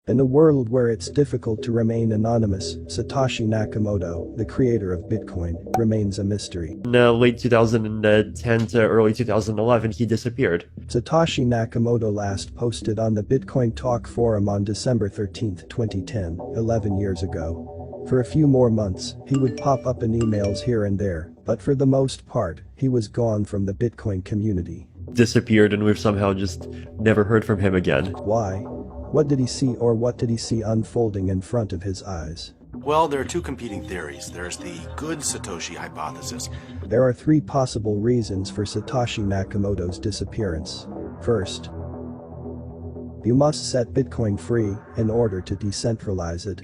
In a world where it's difficult to remain anonymous, Satoshi Nakamoto, the creator of Bitcoin, remains a mystery. In late 2010 to early 2011, he disappeared. Satoshi Nakamoto last posted on the Bitcoin Talk forum on December 13, 2010, 11 years ago. For a few more months, he would pop up in emails here and there, but for the most part, he was gone from the Bitcoin community. Disappeared, and we've somehow just never heard from him again. Why? What did he see, or what did he see unfolding in front of his eyes? Well, there are two competing theories. There's the good Satoshi hypothesis. There are three possible reasons for Satoshi Nakamoto's disappearance. First, you must set Bitcoin free in order to decentralize it.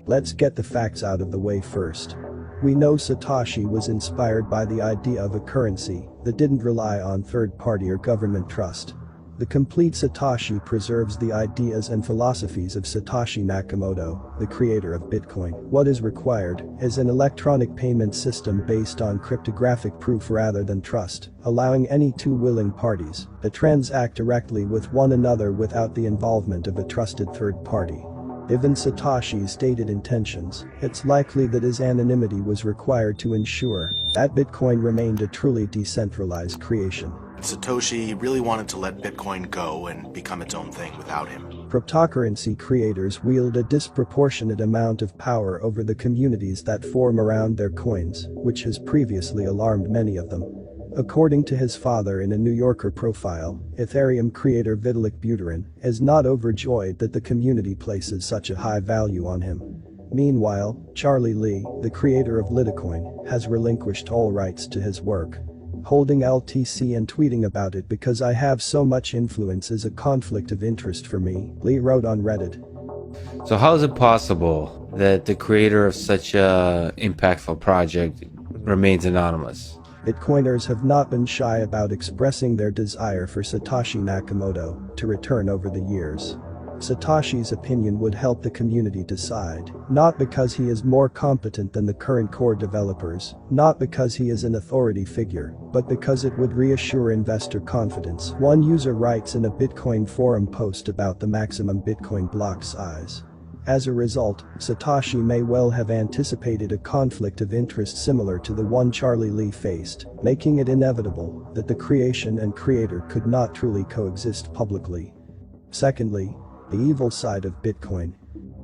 Let's get the facts out of the way first. We know Satoshi was inspired by the idea of a currency that didn't rely on third-party or government trust. The complete Satoshi preserves the ideas and philosophies of Satoshi Nakamoto, the creator of Bitcoin. What is required is an electronic payment system based on cryptographic proof rather than trust, allowing any two willing parties to transact directly with one another without the involvement of a trusted third party. Given Satoshi's stated intentions, it's likely that his anonymity was required to ensure that Bitcoin remained a truly decentralized creation. Satoshi really wanted to let Bitcoin go and become its own thing without him. Cryptocurrency creators wield a disproportionate amount of power over the communities that form around their coins, which has previously alarmed many of them. According to his father in a New Yorker profile, Ethereum creator Vitalik Buterin is not overjoyed that the community places such a high value on him. Meanwhile, Charlie Lee, the creator of Litecoin, has relinquished all rights to his work. Holding LTC and tweeting about it because I have so much influence is a conflict of interest for me, Lee wrote on Reddit. So how is it possible that the creator of such a impactful project remains anonymous? Bitcoiners have not been shy about expressing their desire for Satoshi Nakamoto to return over the years. Satoshi's opinion would help the community decide, not because he is more competent than the current core developers, not because he is an authority figure, but because it would reassure investor confidence. One user writes in a Bitcoin forum post about the maximum Bitcoin block size. As a result, Satoshi may well have anticipated a conflict of interest similar to the one Charlie Lee faced, making it inevitable that the creation and creator could not truly coexist publicly. Secondly, the evil side of Bitcoin.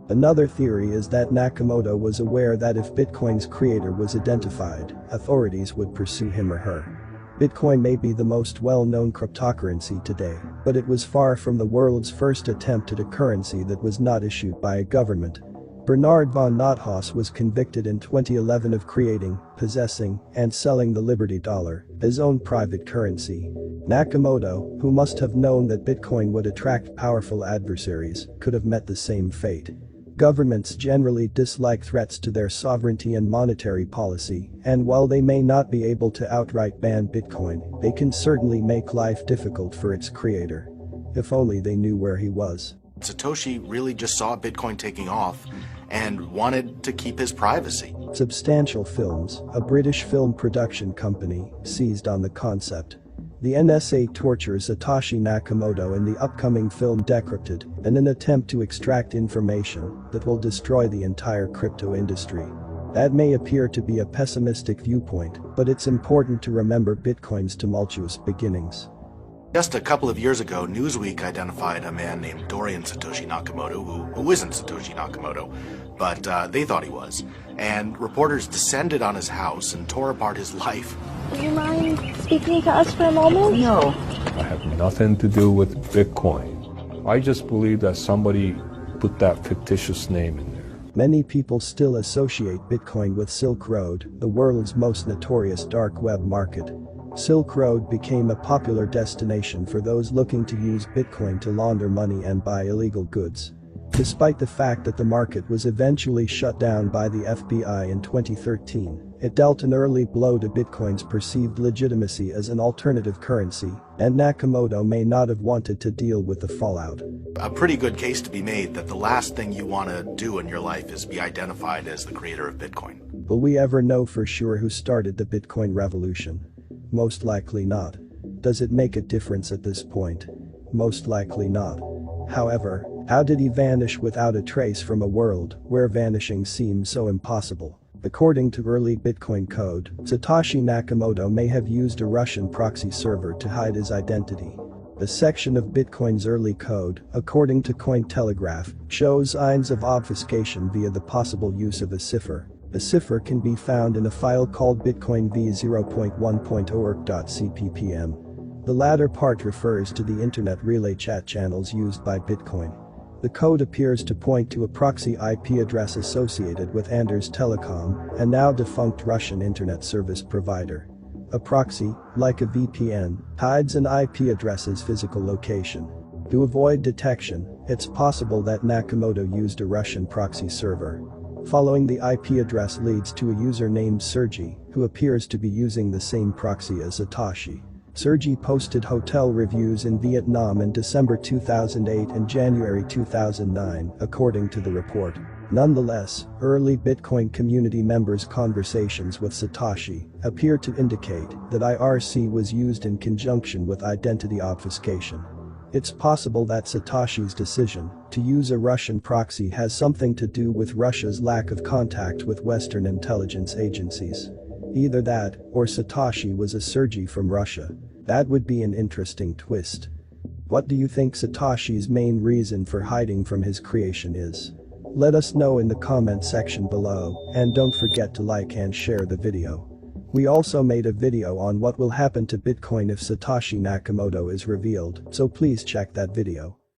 Another theory is that Nakamoto was aware that if Bitcoin's creator was identified, authorities would pursue him or her. Bitcoin may be the most well-known cryptocurrency today, but it was far from the world's first attempt at a currency that was not issued by a government. Bernard von Nothaus was convicted in 2011 of creating, possessing, and selling the Liberty Dollar, his own private currency. Nakamoto, who must have known that Bitcoin would attract powerful adversaries, could have met the same fate. Governments generally dislike threats to their sovereignty and monetary policy, and while they may not be able to outright ban Bitcoin, they can certainly make life difficult for its creator. If only they knew where he was. Satoshi really just saw Bitcoin taking off and wanted to keep his privacy. Substantial Films, a British film production company, seized on the concept. The NSA tortures Satoshi Nakamoto in the upcoming film Decrypted in an attempt to extract information that will destroy the entire crypto industry. That may appear to be a pessimistic viewpoint, but it's important to remember Bitcoin's tumultuous beginnings. Just a couple of years ago, Newsweek identified a man named Dorian Satoshi Nakamoto, who isn't Satoshi Nakamoto, but they thought he was. And reporters descended on his house and tore apart his life. Do you mind speaking to us for a moment? No. I have nothing to do with Bitcoin. I just believe that somebody put that fictitious name in there. Many people still associate Bitcoin with Silk Road, the world's most notorious dark web market. Silk Road became a popular destination for those looking to use Bitcoin to launder money and buy illegal goods. Despite the fact that the market was eventually shut down by the FBI in 2013, it dealt an early blow to Bitcoin's perceived legitimacy as an alternative currency, and Nakamoto may not have wanted to deal with the fallout. A pretty good case to be made that the last thing you want to do in your life is be identified as the creator of Bitcoin. Will we ever know for sure who started the Bitcoin revolution? Most likely not. Does it make a difference at this point? Most likely not. However, how did he vanish without a trace from a world where vanishing seems so impossible? According to early Bitcoin code, Satoshi Nakamoto may have used a Russian proxy server to hide his identity. A section of Bitcoin's early code, according to Cointelegraph, shows signs of obfuscation via the possible use of a cipher. A cipher can be found in a file called Bitcoin v0.1.org.cppm. The latter part refers to the internet relay chat channels used by Bitcoin. The code appears to point to a proxy IP address associated with Anders Telecom, a now defunct Russian internet service provider. A proxy, like a VPN, hides an IP address's physical location. To avoid detection, it's possible that Nakamoto used a Russian proxy server. Following the IP address leads to a user named Sergey, who appears to be using the same proxy as Satoshi. Sergey posted hotel reviews in Vietnam in December 2008 and January 2009, according to the report. Nonetheless, early Bitcoin community members' conversations with Satoshi appear to indicate that IRC was used in conjunction with identity obfuscation. It's possible that Satoshi's decision to use a Russian proxy has something to do with Russia's lack of contact with Western intelligence agencies. Either that, or Satoshi was a Sergey from Russia. That would be an interesting twist. What do you think Satoshi's main reason for hiding from his creation is? Let us know in the comment section below, and don't forget to like and share the video. We also made a video on what will happen to Bitcoin if Satoshi Nakamoto is revealed, so please check that video.